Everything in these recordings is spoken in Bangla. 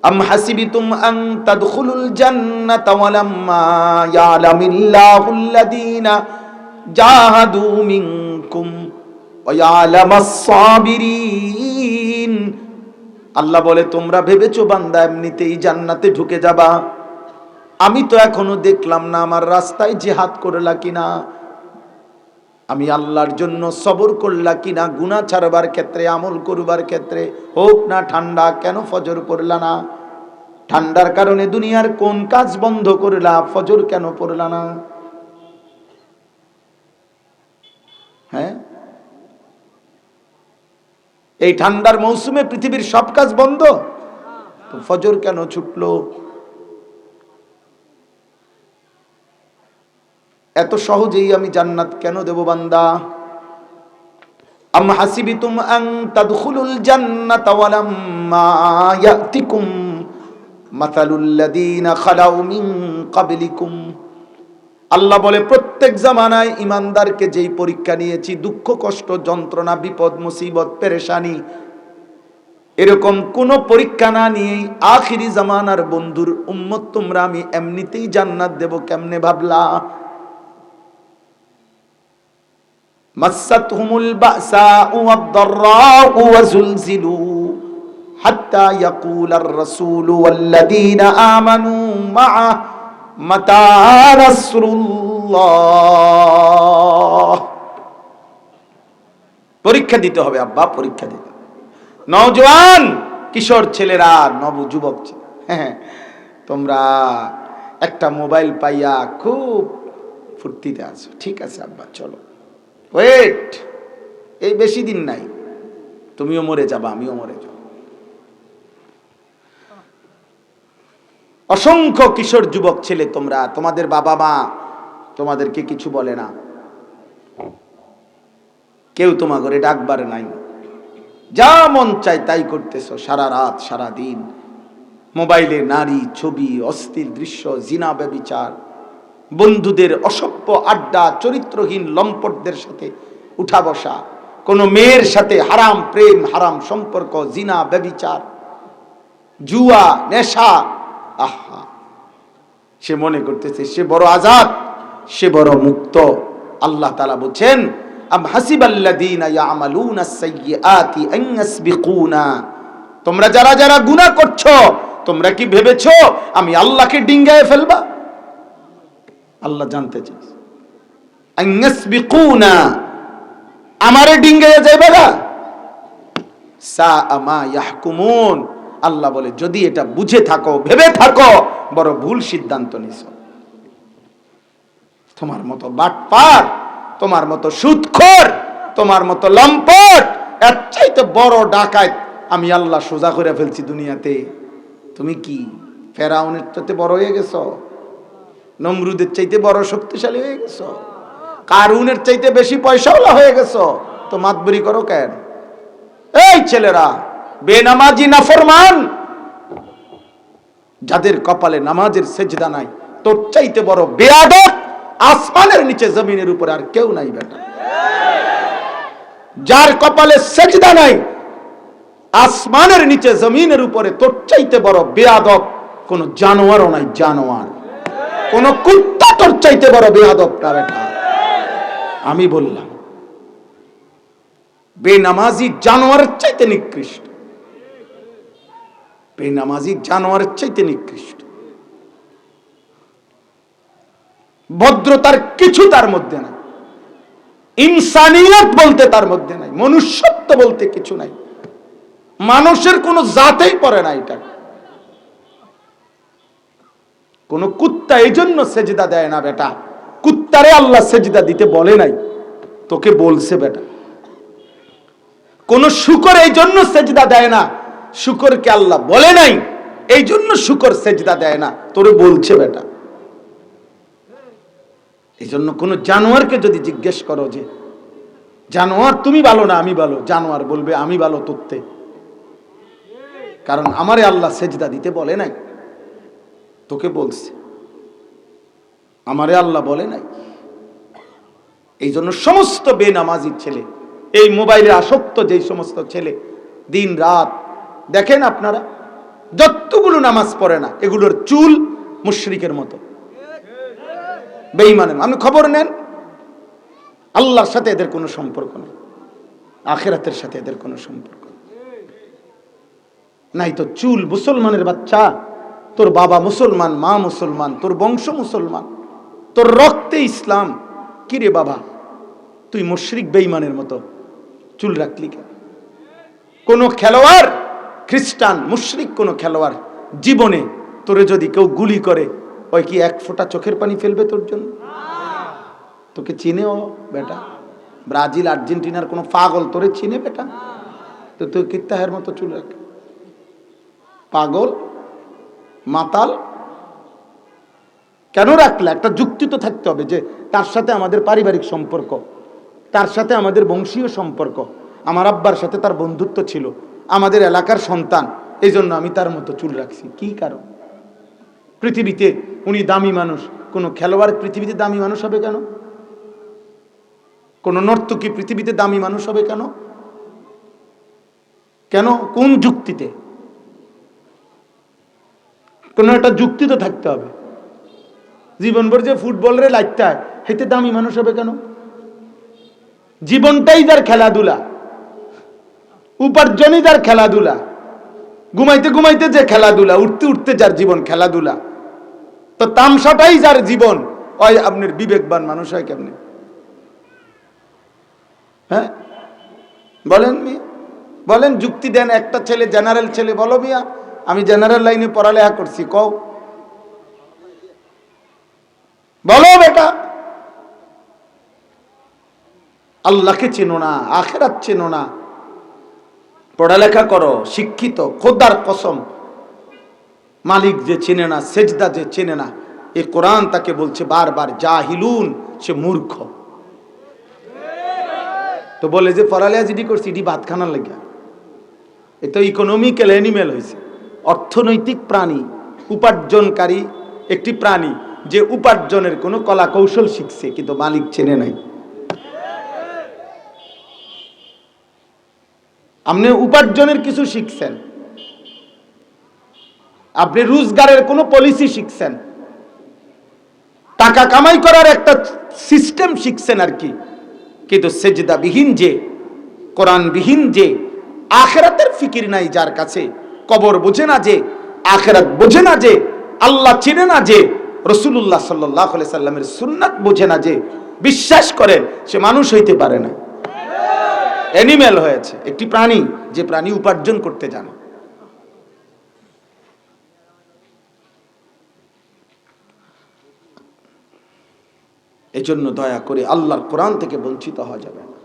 আম হাসিবিতুম আন তাদখুলুল জান্নাতা ওয়ালাম্মা ইয়ালামিল্লাহুল্লাযীনা জাহাদু মিনকুম ওয়া ইয়ালামাস সাবিরিন। আল্লাহ বলে, তোমরা ভেবেছো বান্দা এমনিতেই জান্নাতে ঢুকে যাবা, আমি তো এখনো দেখলাম না আমার রাস্তায় জিহাদ করলা কিনা, আমি আল্লাহর জন্য সবর করলা কিনা, গুনাহ ছাড়বার ক্ষেত্রে, আমল করবার ক্ষেত্রে হোক না ঠান্ডা, কেন ফজর পড়লা না? ঠান্ডার কারণে দুনিয়ার কোন কাজ বন্ধ করলা, ফজর কেন পড়লা না? হ্যাঁ, এই ঠান্ডার মৌসুমে পৃথিবীর সব কাজ বন্ধ, তো ফজর কেন ছুটলো? এত সহজেই আমি জান্নাত কেন দেব বান্দা? আম হাসিবিতুম আন তাদখুলুল জান্নাতা ওয়ালাম্মা ইয়াতিকুম মাসালুল লাযীনা খালাউ মিন ক্বাবলিকুম। আল্লাহ বলে, প্রত্যেক জামানায় ইমানদারকে যেই পরীক্ষা নিয়েছি, দুঃখ কষ্ট যন্ত্রণা বিপদ মুসিবত পেরেশানি, এরকম কোন পরীক্ষা না নিয়েই আখিরি জামানার বন্ধুর উম্মত তোমরা আমি এমনিতেই জান্নাত দেব কেমনে ভাবলা? মাসাতহুমুল বাসাউ ওয়াদ-দাররাউ ওয়াজুলজিলু হাত্তা ইয়াকুলার রাসূলু ওয়াল্লাযীনা আমানু মা'আ মাতা নাসরুল্লাহ। পরীক্ষা দিতে হবে আব্বা, পরীক্ষা দিতে হবে। নওজোয়ান কিশোর ছেলেরা, নবযুবক, হ্যাঁ, তোমরা একটা মোবাইল পাইয়া খুব ফুর্তিতে আছো, ঠিক আছে আব্বা চলো, ওয়েট, এই বেশি দিন নাই, তুমিও মরে যাবা, আমিও মরে যাব। অসংখ্য কিশোর যুবক ছেলে তোমরা, তোমাদের বাবা মা তোমাদেরকে কিছু বলে না, কেউ তোমার ঘরে ডাকবার নাই, যা মন চাই তাই করতেছো, সারা রাত সারা দিন মোবাইলে নারী ছবি, অস্থির দৃশ্য, জিনা ব্যভিচার, বন্ধুদের অসভ্য আড্ডা, চরিত্রহীন লম্পটদের সাথে উঠা বসা, কোন মেয়ের সাথে হারাম প্রেম, হারাম সম্পর্ক, জিনা ব্যভিচার, জুয়া, নেশা। আহা, সে মনে করতেছে সে বড় আজাদ, সে বড় মুক্ত। আল্লাহ তাআলা বলেন, আম হাসিবাল্লাযীনা ইয়ামালুনাস সাইয়্যাতি আন ইয়াসবিকুনা। তোমরা যারা যারা গুনাহ করছো, তোমরা কি ভেবেছো আমি আল্লাহকে ডিঙ্গায়ে ফেলবা? আল্লাহ জানতে চাইছে, আন ইয়াসবিকুনা, আমারে ডিঙ্গায়ে যাইবা না? সাআ মা ইয়াহকুমুন। আল্লাহ বলে, যদি এটা বুঝে থাকো, ভেবে থাকো, বড় ভুল সিদ্ধান্ত নিছো। তোমার মতো বাটপার, তোমার মতো সুদখোর, তোমার মতো লম্পট, এর চাইতে বড় ডাকাত আমি আল্লাহ সোজা করে ফেলছি দুনিয়াতে। তুমি কি ফেরাউনের চাইতে বড় হয়ে গেছো? নমরুদের চাইতে বড় শক্তিশালী হয়ে গেছো? কারুনের চাইতে বেশি পয়সাওয়ালা হয়ে গেছো? তো মাতবরি করো কেন? এই ছেলেরা, বেনামাজি নাফরমান, যাদের কপালে নামাজের সেজদা নাই, তোর চাইতে বড় বেয়াদব আসমানের নিচে জমিনের উপরে আর কেউ নাই বেটা। যার কপালে সেজদা নাই, আসমানের নিচে জমিনের উপরে তোর চাইতে বড় বেয়াদব কোন জানোয়ারও নাই। জানোয়ার, কোন কুত্তা তোর চাইতে বড় বেয়াদব না বেটা। আমি বললাম, বেনামাজি জানোয়ারের চাইতে নিকৃষ্ট, বেনামাজি জানোয়ারের চাইতে নিকৃষ্ট। ভদ্রতার কিছু তার মধ্যে নাই, ইনসানিয়ত বলতে তার মধ্যে নাই, মনুষ্যত্ব বলতে কিছু নাই, মানুষের কোন জাতেই পড়ে না এটা। কোন কুত্তা এই জন্য সেজদা দেয় না বেটা, কুত্তারে আল্লাহ সেজদা দিতে বলে নাই, তোকে বলছে বেটা। কোন শূকর এই জন্য সেজদা দেয় না, শূকরকে আল্লাহ বলে নাই, এই জন্য শূকর সেজদা দেয় না, তোরে বলছে বেটা। এই জন্য কোন জানোয়ারকে যদি জিজ্ঞেস করো যে জানোয়ার তুমি ভালো না আমি ভালো, জানোয়ার বলবে আমি ভালো তোরতে, কারণ আমারে আল্লাহ সেজদা দিতে বলে নাই, তোকে বলছে, আমারে আল্লাহ বলে নাই। এই জন্য সমস্ত বেনামাজি ছেলে, এই মোবাইলে আসক্ত যেই সমস্ত ছেলে, দিন রাত দেখেন আপনারা, যতগুলো নামাজ পড়ে না, এগুলোর চুল মুশরিকের মতো, বেঈমানের। আপনি খবর নেন, আল্লাহর সাথে এদের কোনো সম্পর্ক নেই, আখিরাতের সাথে এদের কোনো সম্পর্ক নাই। তো চুল, মুসলমানের বাচ্চা, তোর বাবা মুসলমান, মা মুসলমান, তোর বংশ মুসলমান, তোর রক্তে ইসলাম, কি রে বাবা তুই মুশরিক বেঈমানের মতো চুল রাখলি কেন? কোন খেলোয়াড়, খ্রিস্টান মুশরিক কোন খেলোয়াড় জীবনে তোরে যদি কেউ গুলি করে, ওই কি এক ফোঁটা চোখের পানি ফেলবে তোর জন্য? তোকে চিনেও বেটা? ব্রাজিল আর্জেন্টিনার কোন পাগল তোরে চিনে বেটা? তো তুই কিত্তাহের মতো চুল রাখ? পাগল, মাতাল কেন রাখলে? একটা যুক্তি তো থাকতে হবে যে তার সাথে আমাদের পারিবারিক সম্পর্ক, তার সাথে আমাদের বংশীয় সম্পর্ক, আমার আব্বার সাথে তার বন্ধুত্ব ছিল, আমাদের এলাকার সন্তান, এই জন্য আমি তার মতো চুল রাখছি। কি কারণ? পৃথিবীতে উনি দামি মানুষ, কোন খেলোয়াড় পৃথিবীতে দামি মানুষ হবে কেন? কোন নর্তকী পৃথিবীতে দামি মানুষ হবে কেন? কেন? কোন যুক্তিতে? কোন একটা যুক্তি তো থাকতে হবে। জীবনভর যে ফুটবলের লাগতে হয়, হেতে দামি মানুষ হবে কেন? জীবনটাই যার খেলাধুলা, উপার্জনই যার খেলাধুলা, ঘুমাইতে ঘুমাইতে যে খেলাধুলা, উঠতে উঠতে যার জীবন খেলাধুলা, তো তামসাটাই যার জীবন, ওই আপনার বিবেকবান মানুষ হয় কেমনে? হ্যাঁ বলেন মিয়া, বলেন, যুক্তি দেন। একটা ছেলে, জেনারেল ছেলে, বলো মিয়া আমি জেনারেল লাইনে পড়ালেখা করছি, কও বলো বেটা। আল্লাহকে চেনো না, আখিরাত চেনো না, পড়ালেখা করো, শিক্ষিত, খোদার কসম মালিক যে চেনে না, সেজদা যে চেনে না, এই কোরআন তাকে বলছে বারবার জাহিলুন, সে মূর্খ। তো বলে যে পড়ালেখা যেটি করছি এটি ভাত খানার লাগে, এ তো ইকোনমিক্যাল অ্যানিমেল হয়েছে, অর্থনৈতিক প্রাণী, উপার্জনকারী একটি প্রাণী, যে উপার্জনের কোনো কলা কৌশল শিখছে কিন্তু মালিক চেনে নাই। আপনি উপার্জনের কিছু শিখছেন, আপনি রোজগারের কোনো পলিসি শিখছেন, টাকা কামাই করার একটা সিস্টেম শিখছেন আর কি, কিন্তু সেজদা বিহীন যে, কোরআন বিহীন যে, আখিরাতের ফিকির নাই যার কাছে, কবর বোঝে না যে, আখিরাত বোঝে না যে, আল্লাহ চিনে না যে, রাসূলুল্লাহ সাল্লাল্লাহু আলাইহি সাল্লামের সুন্নাত বোঝে না যে, বিশ্বাস করেন সে মানুষ হইতে পারে না, অ্যানিমেল হয়েছে, একটি প্রাণী, যে প্রাণী উপার্জন করতে জানে। এজন্য দয়া করে আল্লাহর কোরআন থেকে বঞ্চিত হওয়া যাবে না।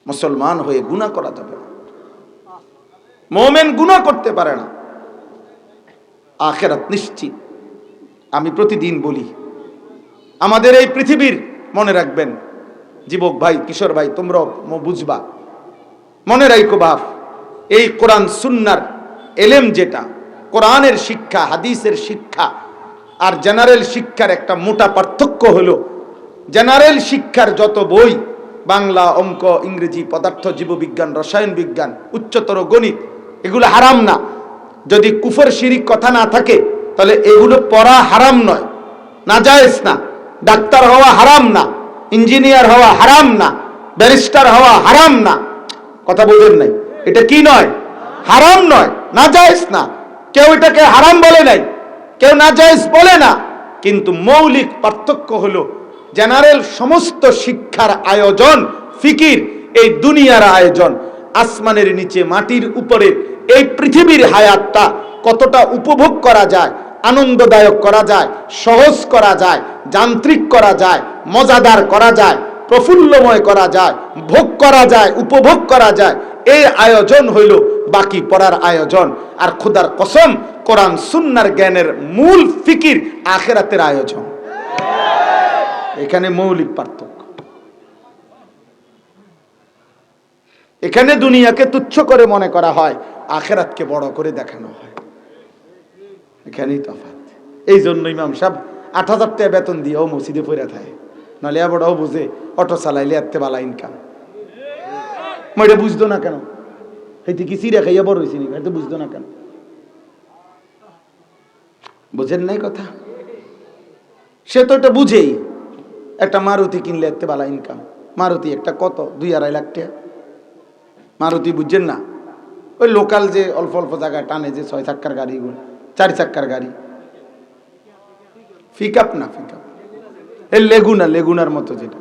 মুসলমান হয়ে গুনাহ করা যাবে না, মুমিন গুনাহ করতে পারে না, আখিরাত নিশ্চিত। আমি প্রতিদিন বলি, আমাদের এই পৃথিবীর, মনে রাখবেন যুবক ভাই, কিশোর ভাই, তোমরা বুঝবা, মনে রাখো বাপ, এই কোরআন সুন্নাহর এলেম যেটা, কোরআনের শিক্ষা, হাদিসের শিক্ষা আর জেনারেল শিক্ষার একটা মোটা পার্থক্য হলো, জেনারেল শিক্ষার যত বই, বাংলা, অঙ্ক, ইংরেজি, পদার্থ, জীববিজ্ঞান, রসায়ন বিজ্ঞান, উচ্চতর গণিত, এগুলো হারাম না। যদি কুফর শিরিক কথা না থাকে তাহলে এগুলো পড়া হারাম নয়, নাজায়েজ না। ডাক্তার হওয়া হারাম না, ইঞ্জিনিয়ার হওয়া হারাম না, ব্যারিস্টার হওয়া হারাম না। কথা বলেন নাই? এটা কি নয়? হারাম নয়, নাজায়েজ না। কেউ এটাকে হারাম বলে নাই, কেউ নাজায়েজ বলে না, কিন্তু মৌলিক পার্থক্য হলো জেনারেল সমস্ত শিক্ষার আয়োজন, ফিকির, এই দুনিয়ার আয়োজন, আসমানের নিচে মাটির উপরে এই পৃথিবীর হায়াতটা কতটা উপভোগ করা যায়, আনন্দদায়ক করা যায়, সহজ করা যায়, যান্ত্রিক করা যায়, মজাদার করা যায়, প্রফুল্লময় করা যায়, ভোগ করা যায়, উপভোগ করা যায়, এই আয়োজন হইল বাকি পড়ার আয়োজন। আর খোদার কসম, কোরআন সুন্নাহর জ্ঞানের মূল ফিকির আখিরাতের আয়োজন। এখানে মৌলিক পার্থক্য। এখানে দুনিয়াকে তুচ্ছ করে মনে করা হয়, আখিরাতকে বড় করে দেখানো হয়, এখানেই তফাৎ। এই জন্য ইমাম সাহেব ৮,০০০ টাকা বেতন দিয়েও মসজিদে পড়ে থাকে, নাহলে বড়ও বুঝে অটো চালাইলে এত বালা ইনকাম। এটা বুঝতো না কেন? হেঁটে কি চিড়া খাইয়া বড় হয়েছি নি? এটা বুঝতো না কেন? বুঝেন নাই কথা? সে তো এটা বুঝেই। একটা মারুতি কিনলে এতে ভালো ইনকাম। মারুতি একটা কত 2-2.5 লাখ টাকা মারুতি, বুঝছেন না? ওই লোকাল যে অল্প অল্প জায়গায় টানে যে 6 চাক্কার গাড়িগুলো, 4 চাক্কার গাড়ি, পিক আপ না, পিক আপ এই লেগুনার মতো যেটা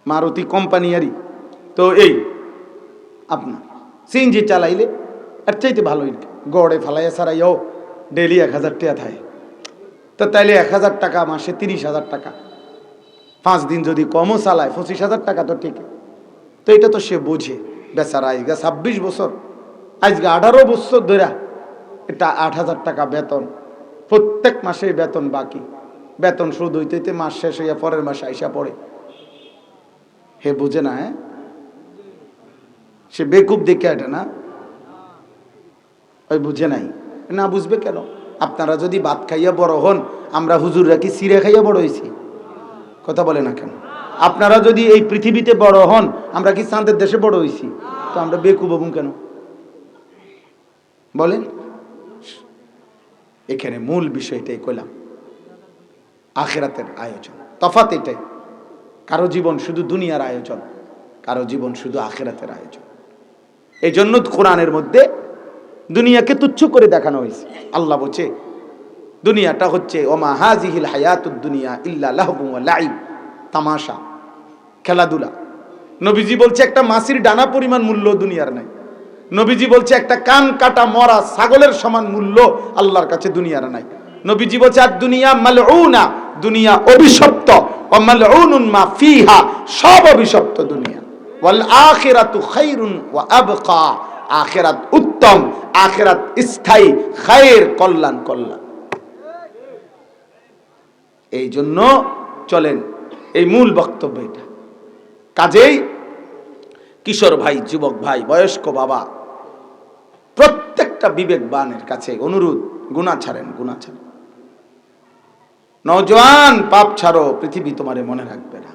মারুতি কোম্পানিয়ারই। তো এই আপনার সিএনজি চালাইলে আর চাইতে ভালো ইনকাম। গড়ে ফালাইয়া ছাড়াইও ডেলি 1000 টাকা থাকে। তো তাইলে 1000 টাকা মাসে 30,000 টাকা, 5 দিন যদি কমও চালায় 25,000 টাকা তো ঠিক। তো এটা তো সে বোঝে বেচারা। আজকে 26 বছর, আজকে 18 বছর ধরে এটা 8,000 টাকা বেতন, প্রত্যেক মাসে বেতন বাকি। বেতন শোধ হইতে মাস শেষ হইয়া পরের মাসে আইসা পড়ে। হে বুঝে না? হ্যাঁ, সে বেকুব দেখে এটা না, ওই বুঝে নাই। না বুঝবে কেন? আপনারা যদি ভাত খাইয়া বড় হন, আমরা হুজুররা কি চিড়ে খাইয়া বড় হয়েছি? কথা বলে না কেন? আপনারা যদি এই পৃথিবীতে বড় হন, আমরা কি চাঁদের দেশে বড় হয়েছি? তো আমরা বেকুব হবো কেন বলেন? এখানে মূল বিষয়টাই কইলাম, আখিরাতের আয়োজন। তফাৎ এটাই, কারো জীবন শুধু দুনিয়ার আয়োজন, কারো জীবন শুধু আখিরাতের আয়োজন। এই জন্য কোরআনের মধ্যে দুনিয়াকে তুচ্ছ করে দেখানো হয়েছে। আল্লাহ বলছে দুনিয়াটা হচ্ছে ওমা হাজিহিল হায়াতুদ দুনিয়া ইল্লা লাহবুন ওয়া লাইব, তামাশা, খেলাধুলা। নবীজি বলছে একটা মাছির ডানা পরিমাণ মূল্য দুনিয়ার নাই। নবীজি বলছে একটা কান কাটা মরা ছাগলের সমান মূল্য আল্লাহর কাছে দুনিয়ার নাই। নবীজি বলছে আর দুনিয়া মালউনা, দুনিয়া অভিশপ্ত, ওয়া মালউনুন মা ফিহা, সব অভিশপ্ত দুনিয়া। ওয়াল আখিরাতু খায়রুন ওয়া আবকা, আখিরাত উত্তম, আখিরাত স্থায়ী, খায়ের, কল্যাণ, কল্যাণ। এই জন্য চলেন, এই মূল বক্তব্য এটা। কাজেই কিশোর ভাই, যুবক ভাই, বয়স্ক বাবা, প্রত্যেকটা বিবেকবানের কাছে অনুরোধ, গুনাহ ছাড়েন, গুনাহ ছাড়েন। নওজোয়ান, পাপ ছাড়ো, পৃথিবী তোমারে মনে রাখবে না।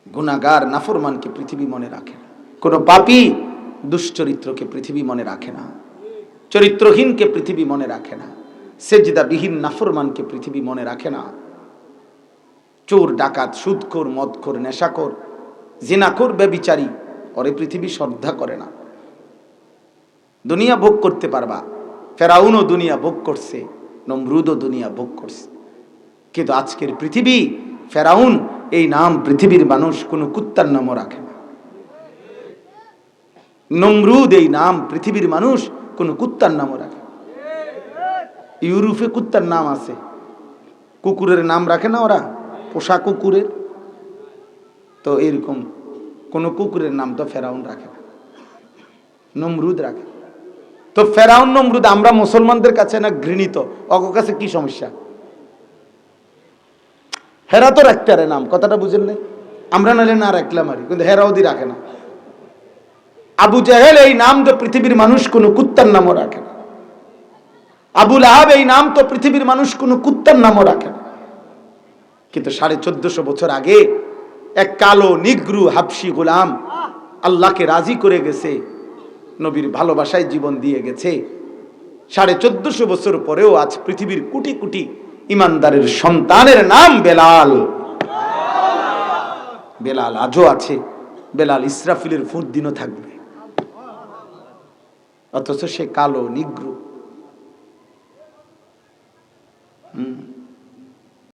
গুনাহগার নাফরমানকে পৃথিবী মনে রাখে না। কোন পাপী দুশ্চরিত্রকে পৃথিবী মনে রাখে না। চরিত্রহীনকে পৃথিবী মনে রাখে না। সেজদাবিহীন নাফরমানকে পৃথিবী মনে রাখে না। চোর, ডাকাত, সুদখোর, মদখোর, নেশাখোর, জিনাখোর, ব্যভিচারী, ওরে পৃথিবী শ্রদ্ধা করে না। দুনিয়া ভোগ করতে পারবা, ফেরাউনও দুনিয়া ভোগ করছে, নমরুদও দুনিয়া ভোগ করছে। কিন্তু আজকের পৃথিবী, ফেরাউন এই নাম পৃথিবীর মানুষ কোনো কুত্তার নামও রাখে না। নমরুদ এই নাম পৃথিবীর মানুষ কোনো কুত্তার নামও রাখে। ইউরোপে কুত্তার নাম আছে, কুকুরের নাম রাখে না ওরা, পোষা কুকুরের। তো এরকম কোন কুকুরের নাম তো ফেরাউন রাখে না, নমরুদ রাখে। তো ফেরাউন, নমরুদ আমরা মুসলমানদের কাছে না ঘৃণিত, অগো কাছে কি সমস্যা? হেরা তো রাখতে পারে নাম, কথাটা বুঝেন নাই? আমরা নাহলে না রাখলাম আর, কিন্তু হেরাউদি রাখে না। আবু জাহেল এই নাম তো পৃথিবীর মানুষ কোনো কুত্তার নামও রাখে না। আবু লাহাব এই নাম তো পৃথিবীর মানুষ কোনো কুত্তার নামও রাখে না। কিন্তু 1450 বছর আগে এক কালো নিগ্রু হাবশি গোলাম আল্লাহকে রাজি করে গেছে, নবীর ভালোবাসায় জীবন দিয়ে গেছে। 1450 বছর পরেও আজ পৃথিবীর কোটি কোটি ইমানদারের সন্তানের নাম বেলাল। বেলাল আজও আছে, বেলাল ইসরাফিলের ফুট দিনও থাকবে। অথচ সে কালো নিগ্রু।